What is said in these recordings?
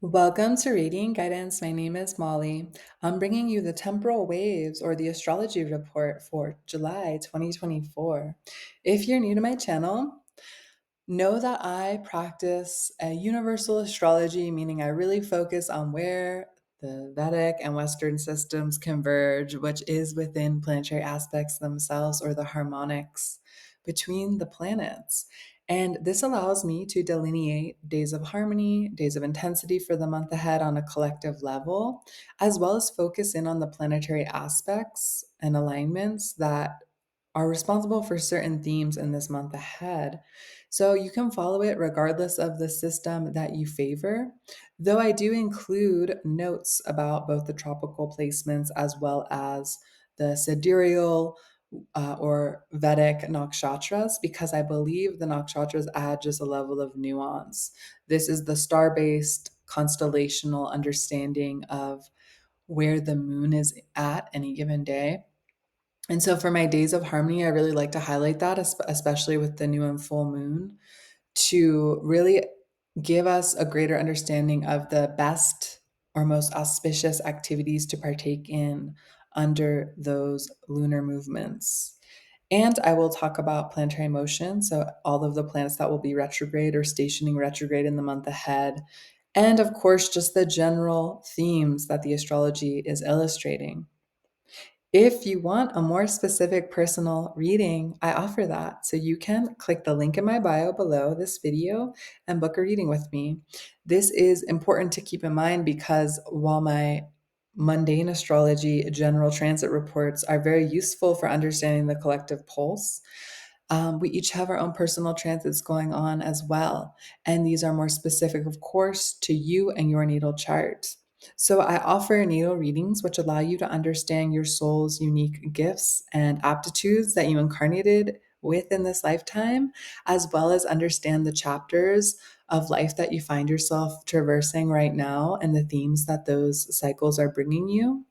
Welcome to Radiant Guidance. My name is Molly. I'm bringing you the temporal waves or the astrology report for July 2024. If you're new to my channel, know that I practice a universal astrology, meaning I really focus on where the Vedic and Western systems converge, which is within planetary aspects themselves or the harmonics between the planets. And this allows me to delineate days of harmony, days of intensity for the month ahead on a collective level, as well as focus in on the planetary aspects and alignments that are responsible for certain themes in this month ahead. So you can follow it regardless of the system that you favor, though I do include notes about both the tropical placements as well as the sidereal or Vedic nakshatras, because I believe the nakshatras add just a level of nuance. This is the star based constellational understanding of where the moon is at any given day. And so for my days of harmony, I really like to highlight that, especially with the new and full moon, to really give us a greater understanding of the best or most auspicious activities to partake in under those lunar movements. And I will talk about planetary motion, so all of the planets that will be retrograde or stationing retrograde in the month ahead. And of course, just the general themes that the astrology is illustrating. If you want a more specific personal reading, I offer that. So you can click the link in my bio below this video and book a reading with me. This is important to keep in mind because while my mundane astrology general transit reports are very useful for understanding the collective pulse, we each have our own personal transits going on as well. And these are more specific, of course, to you and your natal chart. So I offer natal readings, which allow you to understand your soul's unique gifts and aptitudes that you incarnated with in this lifetime, as well as understand the chapters of life that you find yourself traversing right now and the themes that those cycles are bringing you.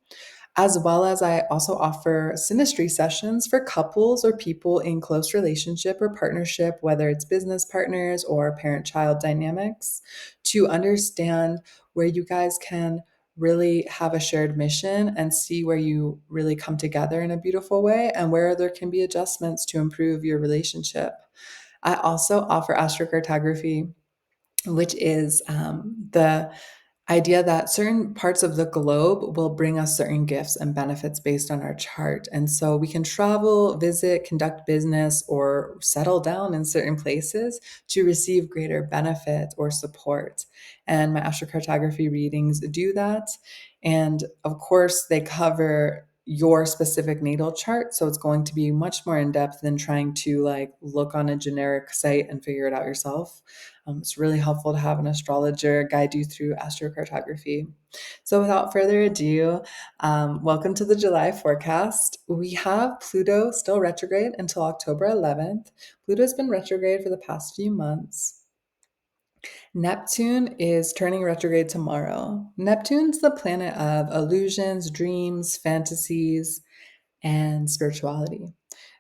As well as I also offer synastry sessions for couples or people in close relationship or partnership, whether it's business partners or parent child dynamics, to understand where you guys can really have a shared mission and see where you really come together in a beautiful way and where there can be adjustments to improve your relationship. I also offer astrocartography, which is the idea that certain parts of the globe will bring us certain gifts and benefits based on our chart. And so we can travel, visit, conduct business, or settle down in certain places to receive greater benefit or support. And my astrocartography readings do that. And of course, they cover your specific natal chart. So it's going to be much more in depth than trying to like look on a generic site and figure it out yourself. It's really helpful to have an astrologer guide you through astrocartography. So, without further ado, welcome to the July forecast. We have Pluto still retrograde until October 11th. Pluto's been retrograde for the past few months. Neptune is turning retrograde tomorrow. Neptune's the planet of illusions, dreams, fantasies, and spirituality.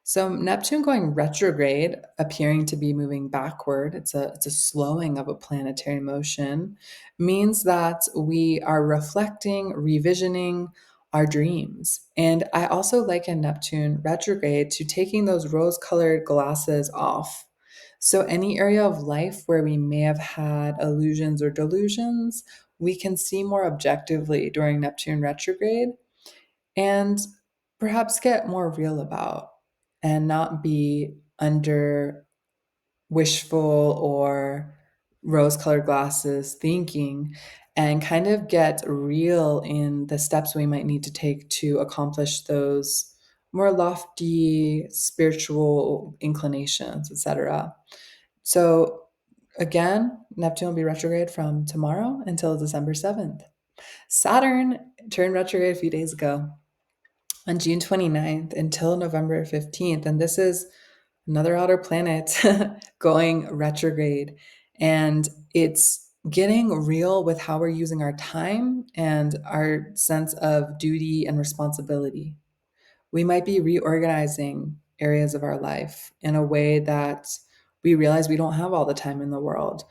So Neptune going retrograde, appearing to be moving backward, it's a slowing of a planetary motion, means that we are reflecting, revisioning our dreams. And I also liken Neptune retrograde to taking those rose-colored glasses off. So any area of life where we may have had illusions or delusions, we can see more objectively during Neptune retrograde and perhaps get more real about and not be under wishful or rose colored glasses thinking and kind of get real in the steps we might need to take to accomplish those more lofty spiritual inclinations, etc. So again, Neptune will be retrograde from tomorrow until December 7th. Saturn turned retrograde a few days ago on June 29th until November 15th. And this is another outer planet going retrograde. And it's getting real with how we're using our time and our sense of duty and responsibility. We might be reorganizing areas of our life in a way that we realize we don't have all the time in the world.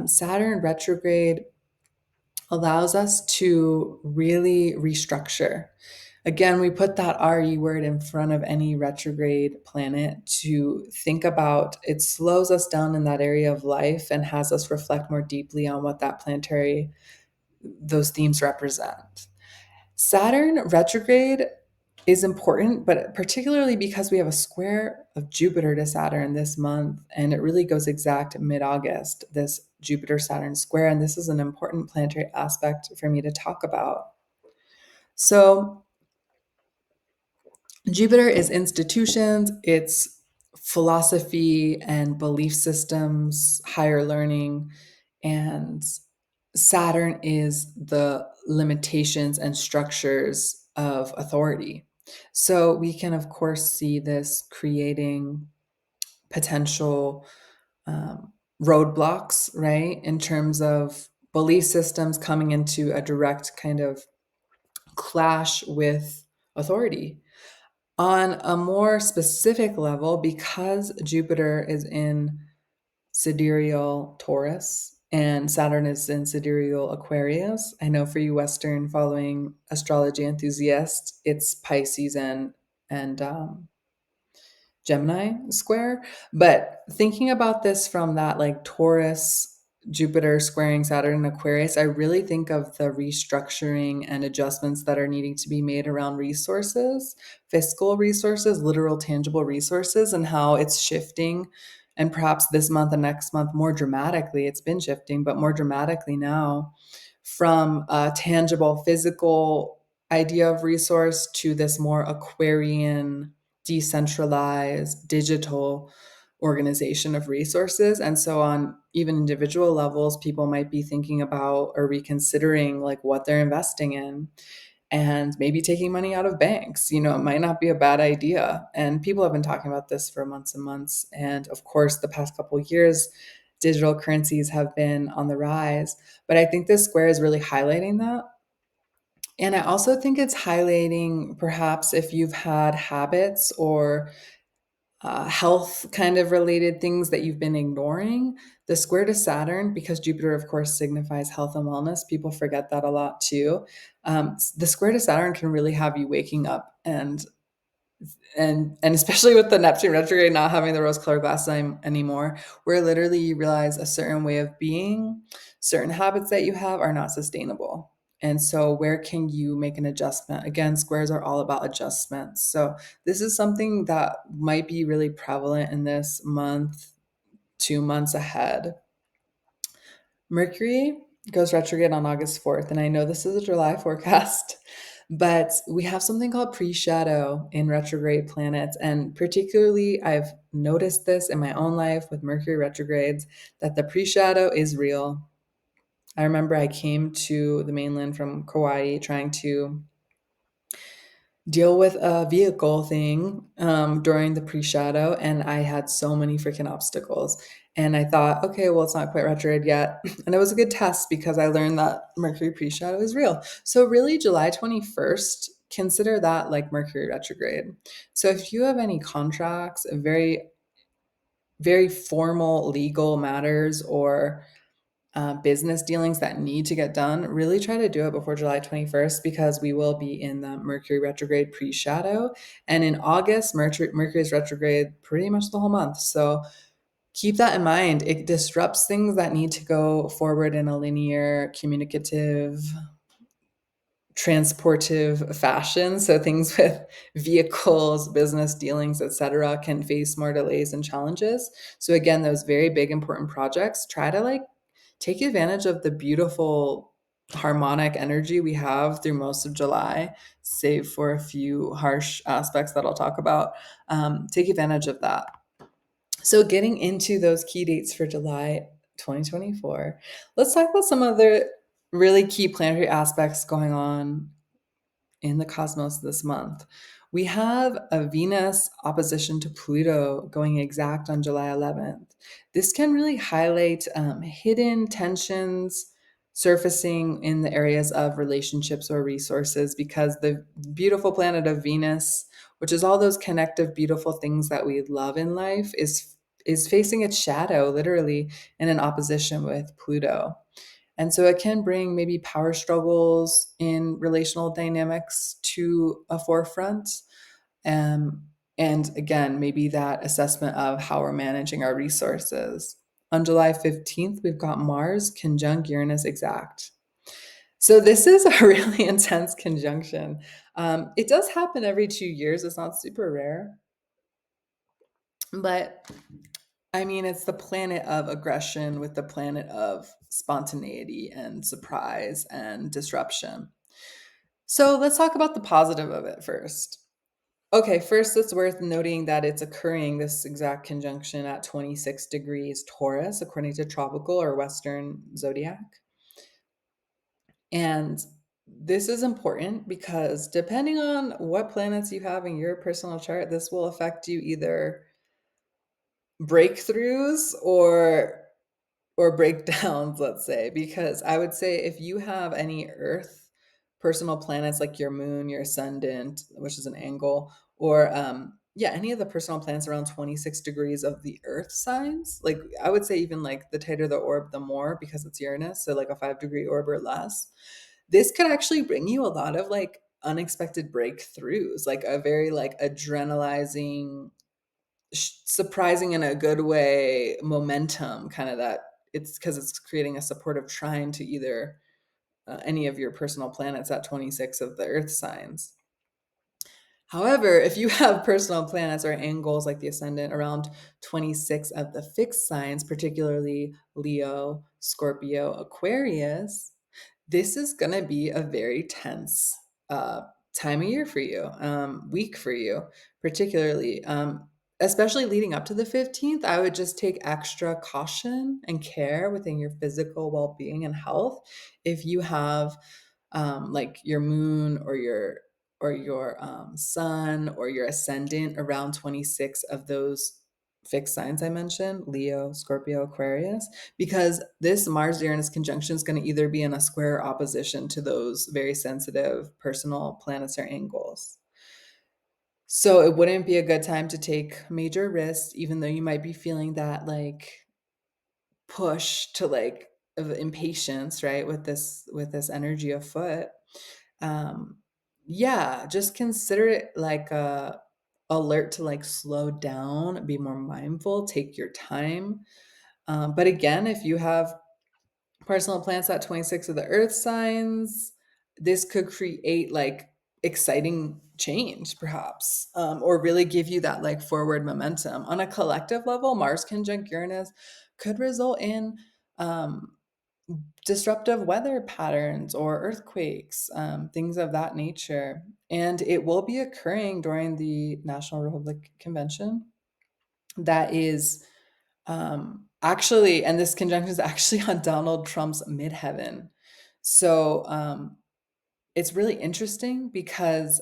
Saturn retrograde allows us to really restructure. Again, we put that RE word in front of any retrograde planet to think about it slows us down in that area of life and has us reflect more deeply on what that planetary, those themes represent. Saturn retrograde is important, but particularly because we have a square of Jupiter to Saturn this month, and it really goes exact mid August, this Jupiter Saturn square. And this is an important planetary aspect for me to talk about. So, Jupiter is institutions, it's philosophy and belief systems, higher learning, and Saturn is the limitations and structures of authority. So we can, of course, see this creating potential roadblocks, right, in terms of belief systems coming into a direct kind of clash with authority. On a more specific level, because Jupiter is in sidereal Taurus and Saturn is in sidereal Aquarius, I know for you Western following astrology enthusiasts, it's Pisces and Gemini square. But thinking about this from that like Taurus, Jupiter squaring Saturn and Aquarius, I really think of the restructuring and adjustments that are needing to be made around resources, fiscal resources, literal tangible resources, and how it's shifting. And perhaps this month and next month more dramatically, it's been shifting, but more dramatically now from a tangible physical idea of resource to this more Aquarian decentralized digital organization of resources. And so on even individual levels, people might be thinking about or reconsidering like what they're investing in and maybe taking money out of banks. You know, it might not be a bad idea. And people have been talking about this for months and months. And of course, the past couple of years, digital currencies have been on the rise. But I think this square is really highlighting that. And I also think it's highlighting perhaps if you've had habits or health kind of related things that you've been ignoring. The square to Saturn, because Jupiter, of course, signifies health and wellness, people forget that a lot too. The square to Saturn can really have you waking up and especially with the Neptune retrograde not having the rose colored glasses anymore, where literally you realize a certain way of being, certain habits that you have are not sustainable. And so, where can you make an adjustment? Again, squares are all about adjustments. So, this is something that might be really prevalent in this month, 2 months ahead. Mercury goes retrograde on August 4th. And I know this is a July forecast, but we have something called pre shadow in retrograde planets. And particularly, I've noticed this in my own life with Mercury retrogrades that the pre shadow is real. I remember I came to the mainland from Kauai trying to deal with a vehicle thing during the pre-shadow, and I had so many freaking obstacles. And I thought, okay, well, it's not quite retrograde yet. And it was a good test because I learned that Mercury pre-shadow is real. So really July 21st, consider that like Mercury retrograde. So if you have any contracts, very, very formal legal matters or business dealings that need to get done, really try to do it before July 21st because we will be in the Mercury retrograde pre shadow. And in August, Mercury is retrograde pretty much the whole month. So keep that in mind. It disrupts things that need to go forward in a linear, communicative, transportive fashion. So things with vehicles, business dealings, etc., can face more delays and challenges. So again, those very big important projects, try to like take advantage of the beautiful harmonic energy we have through most of July, save for a few harsh aspects that I'll talk about. Take advantage of that. So, getting into those key dates for July 2024, let's talk about some other really key planetary aspects going on in the cosmos this month. We have a Venus opposition to Pluto going exact on July 11th. This can really highlight hidden tensions surfacing in the areas of relationships or resources because the beautiful planet of Venus, which is all those connective, beautiful things that we love in life, is facing its shadow literally in an opposition with Pluto. And so it can bring maybe power struggles in relational dynamics to a forefront. Um, and again, maybe that assessment of how we're managing our resources. On July 15th, we've got Mars conjunct Uranus exact. So this is a really intense conjunction. It does happen every 2 years. It's not super rare. But I mean, it's the planet of aggression with the planet of spontaneity and surprise and disruption. So let's talk about the positive of it first. Okay, first, it's worth noting that it's occurring, this exact conjunction, at 26 degrees Taurus, according to tropical or Western zodiac. And this is important because depending on what planets you have in your personal chart, this will affect you either breakthroughs or breakdowns, let's say, because I would say if you have any Earth personal planets like your moon, your ascendant, which is an angle, or yeah, any of the personal planets around 26 degrees of the Earth signs, like I would say even like the tighter the orb, the more, because it's Uranus, so like a 5-degree orb or less. This could actually bring you a lot of like unexpected breakthroughs, like a very like adrenalizing, surprising in a good way momentum, kind of, that it's because it's creating a supportive trine to either any of your personal planets at 26 of the Earth signs. However, if you have personal planets or angles like the ascendant around 26 of the fixed signs, particularly Leo, Scorpio, Aquarius, this is going to be a very tense uh, time of year for you, week for you, particularly. Especially leading up to the 15th, I would just take extra caution and care within your physical well being and health. If you have like your moon or your sun or your ascendant around 26 of those fixed signs I mentioned, Leo, Scorpio, Aquarius, because this Mars Uranus conjunction is going to either be in a square opposition to those very sensitive personal planets or angles. So it wouldn't be a good time to take major risks, even though you might be feeling that like push to like of impatience, right? With this energy afoot. Um, yeah, just consider it like a alert to like slow down, be more mindful, take your time. But again, if you have personal plants at 26 of the earth signs, this could create like exciting change perhaps, or really give you that like forward momentum. On a collective level, Mars conjunct Uranus could result in disruptive weather patterns or earthquakes, things of that nature. And it will be occurring during the National Republic Convention. That is actually, and this conjunction is actually on Donald Trump's midheaven. So it's really interesting because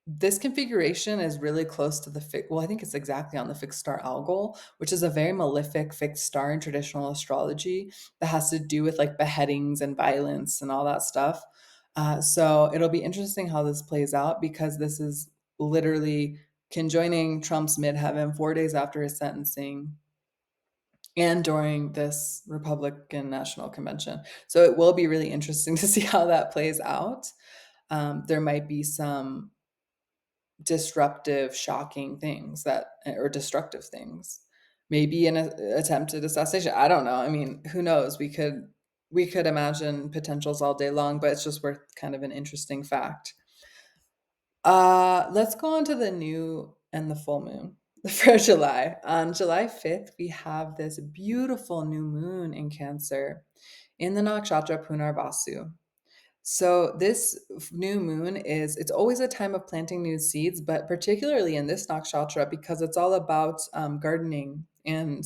this configuration is really close to the well, I think it's exactly on the fixed star algol, which is a very malefic fixed star in traditional astrology that has to do with like beheadings and violence and all that stuff. So it'll be interesting how this plays out because this is literally conjoining Trump's midheaven 4 days after his sentencing and during this Republican National Convention. So it will be really interesting to see how that plays out. There might be some disruptive, shocking things that, or destructive things. Maybe an attempted assassination. I don't know. I mean, who knows? We could imagine potentials all day long, but it's just worth kind of an interesting fact. Let's go on to the new and the full moon for July. On July 5th, we have this beautiful new moon in Cancer in the nakshatra Punarvasu. So this new moon it's always a time of planting new seeds, but particularly in this nakshatra because it's all about gardening and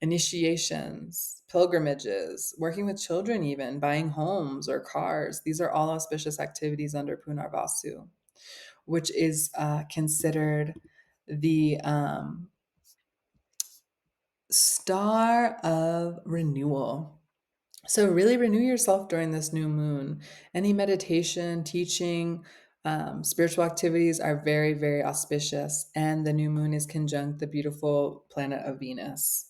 initiations, pilgrimages, working with children, even buying homes or cars. These are all auspicious activities under Punarvasu, which is considered the star of renewal. So, really renew yourself during this new moon. Any meditation, teaching, spiritual activities are very, very auspicious. And the new moon is conjunct the beautiful planet of Venus.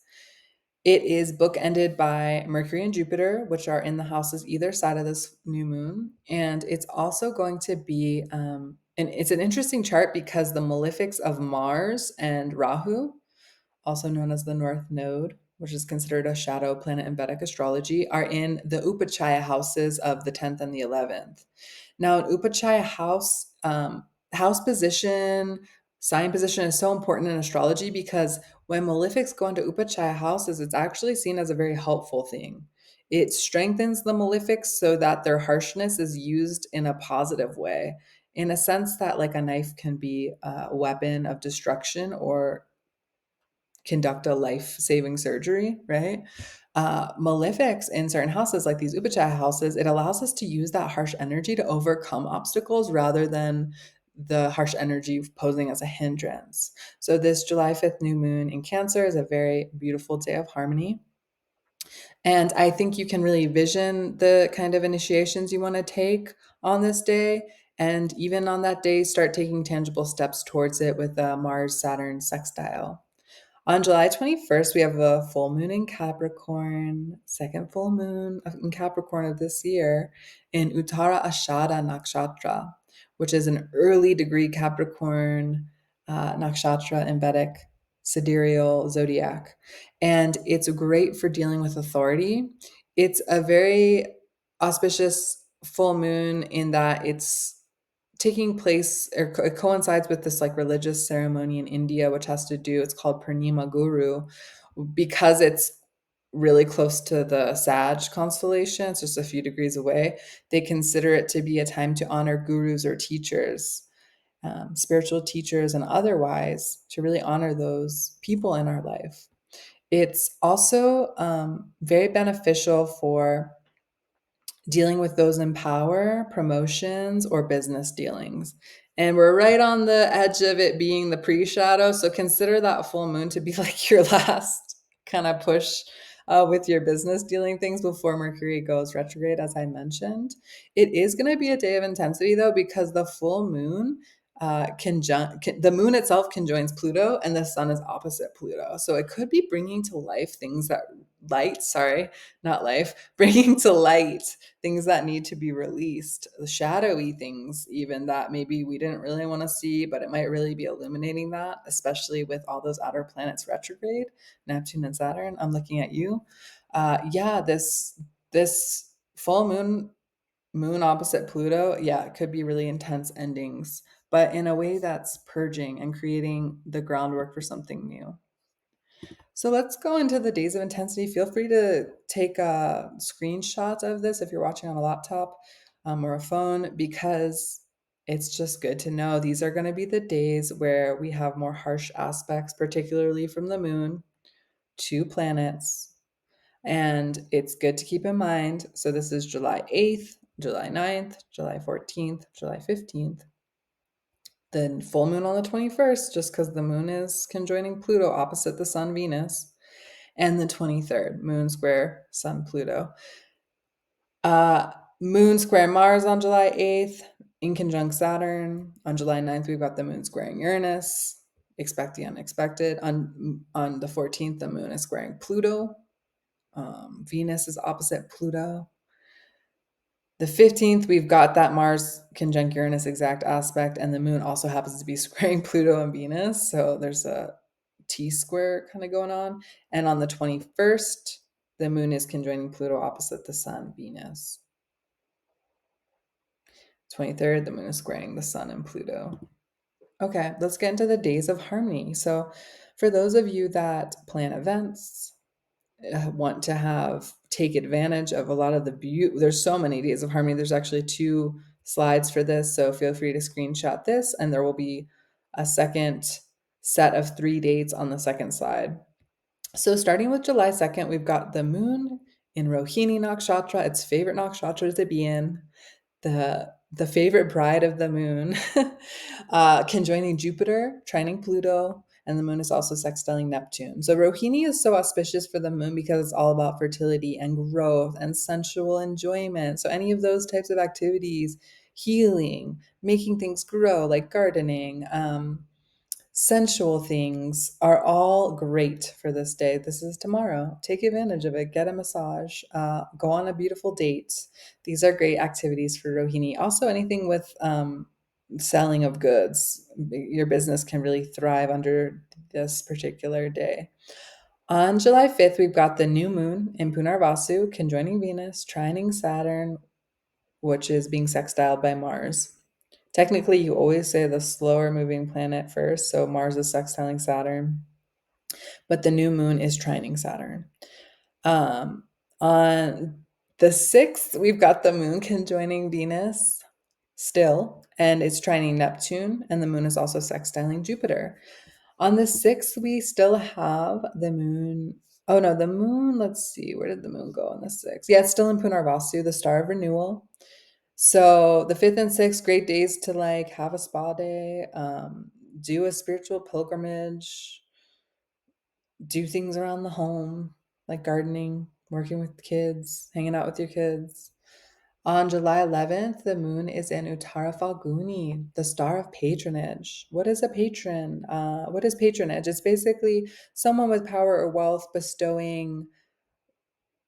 It is bookended by Mercury and Jupiter, which are in the houses either side of this new moon. And it's also going to be, and it's an interesting chart because the malefics of Mars and Rahu, also known as the North Node, which is considered a shadow planet in Vedic astrology, are in the Upachaya houses of the 10th and the 11th. Now, an Upachaya house, house position, sign position is so important in astrology because when malefics go into Upachaya houses, it's actually seen as a very helpful thing. It strengthens the malefics so that their harshness is used in a positive way, in a sense that, like, a knife can be a weapon of destruction or conduct a life-saving surgery, right? Malefics in certain houses, like these Upachaya houses, it allows us to use that harsh energy to overcome obstacles rather than the harsh energy posing as a hindrance. So this July 5th new moon in Cancer is a very beautiful day of harmony. And I think you can really vision the kind of initiations you want to take on this day. And even on that day, start taking tangible steps towards it with a Mars Saturn sextile. On July 21st, we have a full moon in Capricorn, second full moon in Capricorn of this year in Uttara Ashada Nakshatra, which is an early degree Capricorn nakshatra in Vedic sidereal zodiac. And it's great for dealing with authority. It's a very auspicious full moon in that it's taking place, or it coincides with this like religious ceremony in India, which has to do, it's called Purnima Guru, because it's really close to the Sag constellation, it's just a few degrees away. They consider it to be a time to honor gurus or teachers, spiritual teachers and otherwise, to really honor those people in our life. It's also very beneficial for dealing with those in power, promotions, or business dealings. And we're right on the edge of it being the pre shadow. So consider that full moon to be like your last kind of push with your business dealing things before Mercury goes retrograde, as I mentioned. It is going to be a day of intensity, though, because the full moon. The moon itself conjoins Pluto and the sun is opposite Pluto. So it could be bringing to life things that light, sorry, not life, bringing to light things that need to be released, the shadowy things, even that maybe we didn't really want to see, but it might really be illuminating that, especially with all those outer planets retrograde, Neptune and Saturn. I'm looking at you. Yeah, this full moon opposite Pluto, yeah, it could be really intense endings, but in a way that's purging and creating the groundwork for something new. So let's go into the days of intensity. Feel free to take a screenshot of this if you're watching on a laptop or a phone, because it's just good to know these are going to be the days where we have more harsh aspects, particularly from the moon to planets. And it's good to keep in mind. So this is July 8th, July 9th, July 14th, July 15th. Then full moon on the 21st, just because the moon is conjoining Pluto opposite the sun, Venus, and the 23rd, moon square sun, Pluto. Moon square Mars on July 8th, in conjunct Saturn. On July 9th, we've got the moon squaring Uranus. Expect the unexpected. On the 14th, the moon is squaring Pluto. Venus is opposite Pluto. The 15th, we've got that Mars conjunct Uranus exact aspect, and the moon also happens to be squaring Pluto and Venus. So there's a T square kind of going on. And on the 21st, the moon is conjoining Pluto opposite the sun, Venus. 23rd, the moon is squaring the sun and Pluto. Okay, let's get into the days of harmony. So for those of you that plan events, want to take advantage of a lot of the beauty. There's so many days of harmony. There's actually 2 slides for this, so feel free to screenshot this, and there will be a second set of 3 dates on the second slide. So starting with July 2nd, we've got the moon in Rohini Nakshatra, its favorite nakshatra to be in, the favorite bride of the moon, conjoining Jupiter, trining Pluto, and the moon is also sextiling Neptune. So Rohini is so auspicious for the moon because it's all about fertility and growth and sensual enjoyment. So any of those types of activities, healing, making things grow, like gardening, sensual things are all great for this day. This is tomorrow. Take advantage of it. Get a massage. Go on a beautiful date. These are great activities for Rohini. Also, anything with selling of goods, your business can really thrive under this particular day. On July 5th, we've got the new moon in Punarvasu, conjoining Venus, trining Saturn, which is being sextiled by Mars. Technically, you always say the slower moving planet first, so Mars is sextiling Saturn, but the new moon is trining Saturn. On the 6th, we've got the moon conjoining Venus still, and it's trining Neptune, and the moon is also sextiling Jupiter. On the 6th, we still have the moon. Oh no, the moon, let's see, where did the moon go on the 6th? Yeah, it's still in Punarvasu, the star of renewal. So the 5th and 6th, great days to like have a spa day, do a spiritual pilgrimage, do things around the home, like gardening, working with kids, hanging out with your kids. On July 11th, the moon is in Uttara Falguni, the star of patronage. What is a patron? What is patronage? It's basically someone with power or wealth bestowing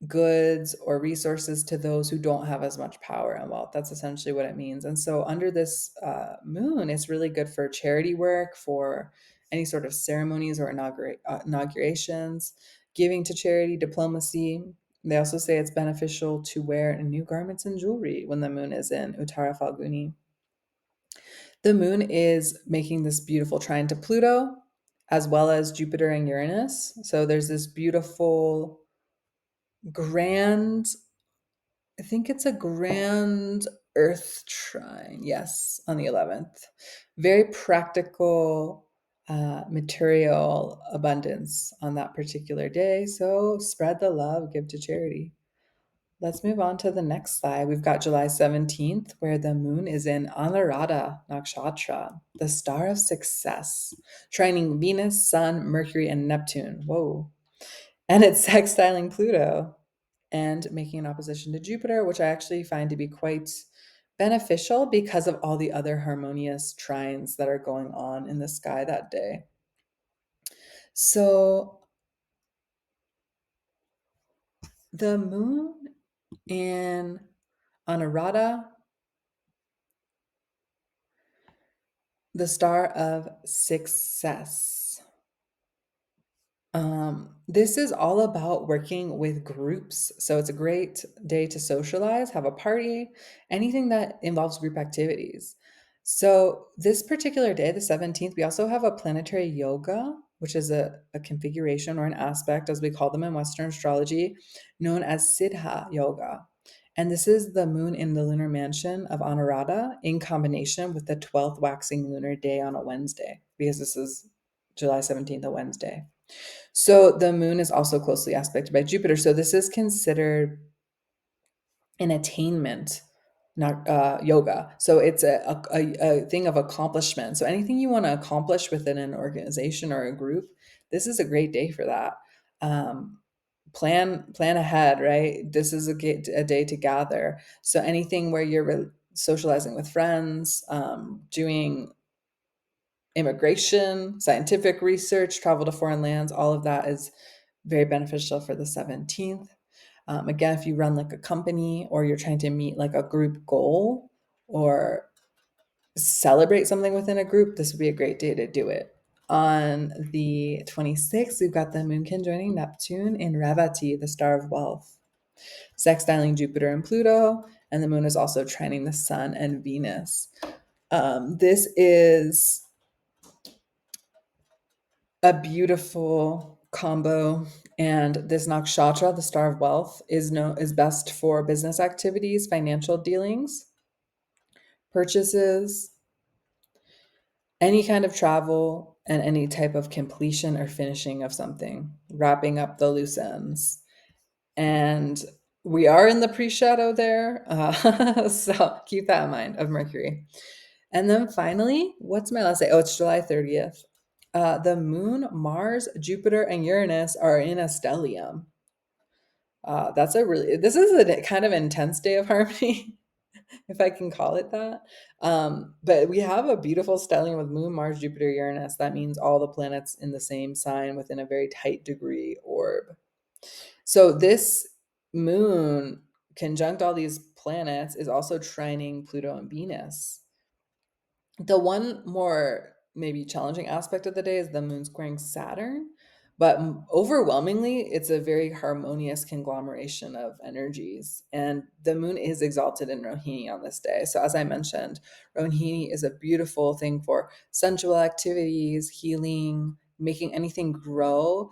goods or resources to those who don't have as much power and wealth. That's essentially what it means. And so, under this moon, it's really good for charity work, for any sort of ceremonies or inaugurations, giving to charity, diplomacy. They also say it's beneficial to wear new garments and jewelry when the moon is in Uttara Falguni. The moon is making this beautiful trine to Pluto, as well as Jupiter and Uranus. So there's this beautiful grand, I think it's a grand earth trine. Yes, on the 11th. Very practical material abundance on that particular day. So spread the love, give to charity. Let's move on to the next slide. We've got July 17th, where the moon is in Anuradha Nakshatra, the star of success, trining Venus, Sun, Mercury, and Neptune. Whoa. And it's sextiling Pluto and making an opposition to Jupiter, which I actually find to be quite beneficial because of all the other harmonious trines that are going on in the sky that day. So the moon in Anuradha, the star of success. This is all about working with groups. So it's a great day to socialize, have a party, anything that involves group activities. So this particular day, the 17th, we also have a planetary yoga, which is a configuration or an aspect, as we call them in Western astrology, known as Siddha yoga. And this is the moon in the lunar mansion of Anuradha in combination with the 12th waxing lunar day on a Wednesday, because this is July 17th, a Wednesday. So the moon is also closely aspected by Jupiter. So this is considered an attainment, not yoga. So it's a thing of accomplishment. So anything you want to accomplish within an organization or a group, this is a great day for that. Plan ahead, right? This is a day to gather. So anything where you're socializing with friends, doing immigration, scientific research, travel to foreign lands, all of that is very beneficial for the 17th. Again, if you run like a company or you're trying to meet like a group goal or celebrate something within a group, this would be a great day to do it. On the 26th, we've got the moon conjoining Neptune in Revati, the star of wealth, sextiling Jupiter and Pluto, and the moon is also trining the sun and Venus. This is a beautiful combo, and this nakshatra, the star of wealth, is best for business activities, financial dealings, purchases, any kind of travel, and any type of completion or finishing of something, wrapping up the loose ends. And we are in the pre-shadow there, so keep that in mind of Mercury. And then finally, what's my last day? Oh, it's July 30th. The moon, Mars, Jupiter, and Uranus are in a stellium. This is a kind of intense day of harmony. if I can call it that. But we have a beautiful stellium with Moon, Mars, Jupiter, Uranus. That means all the planets in the same sign within a very tight degree orb. So this moon conjunct all these planets is also trining Pluto and Venus. The one more maybe challenging aspect of the day is the moon squaring Saturn, but overwhelmingly, it's a very harmonious conglomeration of energies. And the moon is exalted in Rohini on this day. So, as I mentioned, Rohini is a beautiful thing for sensual activities, healing, making anything grow,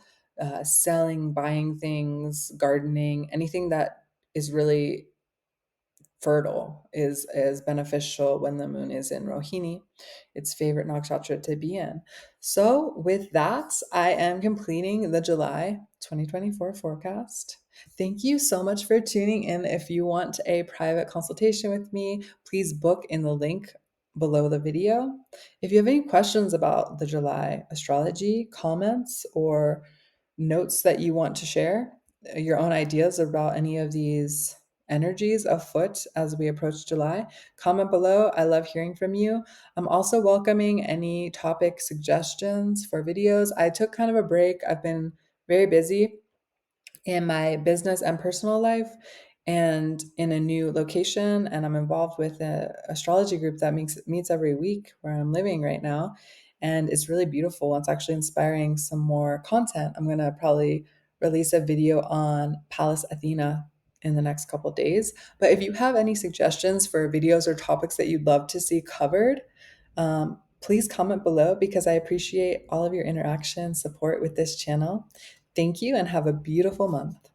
selling, buying things, gardening, anything that is really fertile is beneficial when the moon is in Rohini, its favorite nakshatra to be in. So with that, I am completing the July 2024 forecast. Thank you so much for tuning in. If you want a private consultation with me, please book in the link below the video. If you have any questions about the July astrology, comments, or notes that you want to share, your own ideas about any of these energies afoot as we approach July, comment below. I love hearing from you. I'm also welcoming any topic suggestions for videos. I took kind of a break. I've been very busy in my business and personal life and in a new location, and I'm involved with an astrology group that meets every week where I'm living right now, and it's really beautiful. It's actually inspiring some more content. I'm going to probably release a video on Pallas Athena in the next couple of days. But if you have any suggestions for videos or topics that you'd love to see covered, please comment below, because I appreciate all of your interaction support with this channel. Thank you and have a beautiful month.